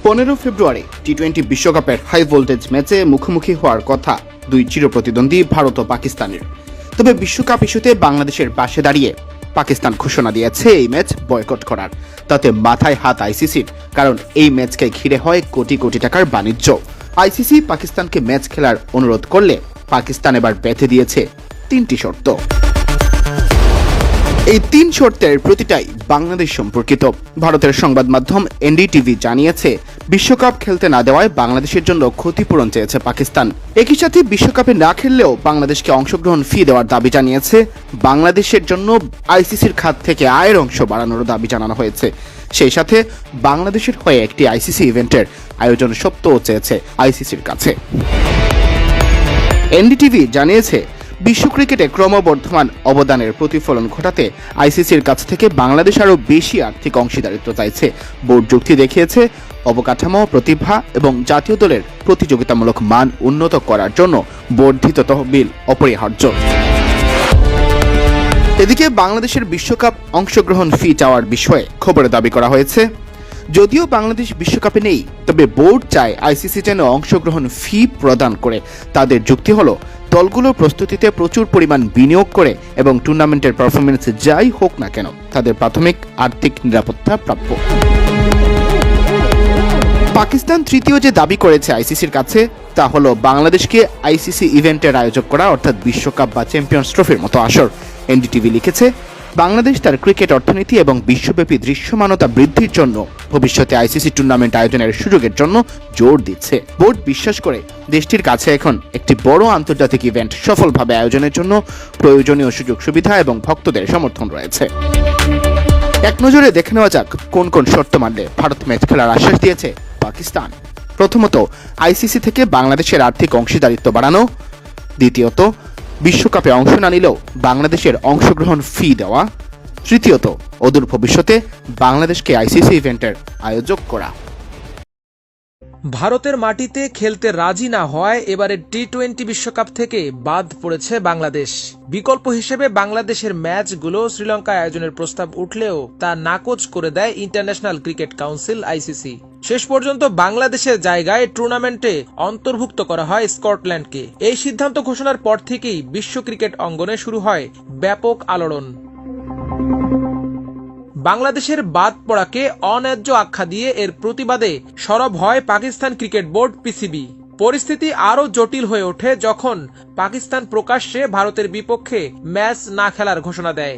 15 ফেব্রুয়ারি টি-20 বিশ্বকাপের high voltage ম্যাচে মুখোমুখি হওয়ার কথা দুই চিরপ্রতিদ্বন্দ্বী ভারত ও পাকিস্তানের। তবে বিশ্বকাপ ইস্যুতে বাংলাদেশের পাশে দাঁড়িয়ে পাকিস্তান ঘোষণা দিয়েছে এই ম্যাচ বয়কট করার। তাতে মাথায় হাত আইসিসির, কারণ এই ম্যাচকে ঘিরে হয় কোটি কোটি টাকার বাণিজ্য। আইসিসি পাকিস্তানকে ম্যাচ খেলার অনুরোধ করলে পাকিস্তান এবার বেঁধে দিয়েছে 3টি শর্ত। এই 3 শর্তের প্রতিটাই বাংলাদেশ সম্পর্কিত। ভারতের সংবাদ মাধ্যম এনডিটিভি জানিয়েছে, বিশ্বকাপ খেলতে না দেওয়ায় বাংলাদেশের জন্য ক্ষতিপূরণ চেয়েছে পাকিস্তান। একই সাথে বিশ্বকাপে না খেললেও বাংলাদেশকে অংশগ্রহণ ফি দেওয়ার দাবি জানিয়েছে। বাংলাদেশের জন্য আইসিসির খাত থেকে আয়ের অংশ বাড়ানোর দাবি জানানো হয়েছে। সেই সাথে বাংলাদেশের হয়ে একটি আইসিসি ইভেন্টের আয়োজন সত্ত্বেও চেয়েছে আইসিসির কাছে। এনডিটিভি জানিয়েছে, বিশ্ব ক্রিকেটে ক্রমবর্ধমান অবদানের প্রতিফলন ঘটাতে আইসিসির কাছ থেকে বাংলাদেশ আরও বেশি আর্থিক অংশীদারিত্ব চাইছে। বোর্ড যুক্তি দেখিয়েছে, অবকাঠামো, প্রতিভা এবং জাতীয় দলের প্রতিযোগিতামূলক মান উন্নত করার জন্য বর্ধিত তহবিল অপরিহার্য। এদিকে বাংলাদেশের বিশ্বকাপ অংশগ্রহণ ফি চাওয়ার বিষয়ে খবরে দাবি করা হয়েছে, যদিও বাংলাদেশ বিশ্বকাপে নেই, তবে বোর্ড চায় আইসিসি যেন অংশগ্রহণ ফি প্রদান করে। তাদের যুক্তি হলো, দলগুলোর প্রস্তুতিতে প্রচুর পরিমাণ বিনিয়োগ করে এবং টুর্নামেন্টের পারফরমেন্স যাই হোক না কেন তাদের প্রাথমিক আর্থিক নিরাপত্তা প্রাপ্য। পাকিস্তান তৃতীয় যে দাবি করেছে আইসিসির কাছে, তা হলো বাংলাদেশকে আইসিসি ইভেন্টের আয়োজক করা, অর্থাৎ বিশ্বকাপ বা চ্যাম্পিয়ন্স ট্রফির মতো আসর। এনডিটিভি লিখেছে, বাংলাদেশ তার ক্রিকেট অর্থনীতি এবং বিশ্বব্যাপী দৃশ্যমানতা বৃদ্ধির জন্য ভবিষ্যতে আইসিসি টুর্নামেন্ট আয়োজনের সুযোগের জন্য জোর দিচ্ছে। বোর্ড বিশ্বাস করে দেশটির কাছে এখন একটি বড় আন্তর্জাতিক ইভেন্ট সফলভাবে আয়োজনের জন্য প্রয়োজনীয় সুযোগ সুবিধা এবং ভক্তদের সমর্থন রয়েছে। এক নজরে দেখে নেওয়া যাক কোন কোন শর্ত মানলে ভারত ম্যাচ খেলার আশ্বাস দিয়েছে পাকিস্তান। প্রথমত, আইসিসি থেকে বাংলাদেশের আর্থিক অংশীদারিত্ব বাড়ানো। দ্বিতীয়ত, বিশ্বকাপে অংশ না নিলেও বাংলাদেশের অংশগ্রহণ ফি দেওয়া। তৃতীয়ত, অদূর ভবিষ্যতে বাংলাদেশকে আইসিসি ইভেন্টের আয়োজক করা। ভারতের মাটিতে খেলতে রাজি না হওয়ায় এবারে টি-20 বিশ্বকাপ থেকে বাদ পড়েছে বাংলাদেশ। বিকল্প হিসেবে বাংলাদেশের ম্যাচগুলো শ্রীলঙ্কায় আয়োজনের প্রস্তাব উঠলেও তা নাকচ করে দেয় ইন্টারন্যাশনাল ক্রিকেট কাউন্সিল আইসিসি। শেষ পর্যন্ত বাংলাদেশের জায়গায় টুর্নামেন্টে অন্তর্ভুক্ত করা হয় স্কটল্যান্ডকে। এই সিদ্ধান্ত ঘোষণার পর থেকেই বিশ্ব ক্রিকেট অঙ্গনে শুরু হয় ব্যাপক আলোড়ন। বাংলাদেশের বাদ পড়াকে অন্যায্য আখ্যা দিয়ে এর প্রতিবাদে সরব হয় পাকিস্তান ক্রিকেট বোর্ড পিসিবি। পরিস্থিতি আরও জটিল হয়ে ওঠে যখন পাকিস্তান প্রকাশ্যে ভারতের বিপক্ষে ম্যাচ না খেলার ঘোষণা দেয়।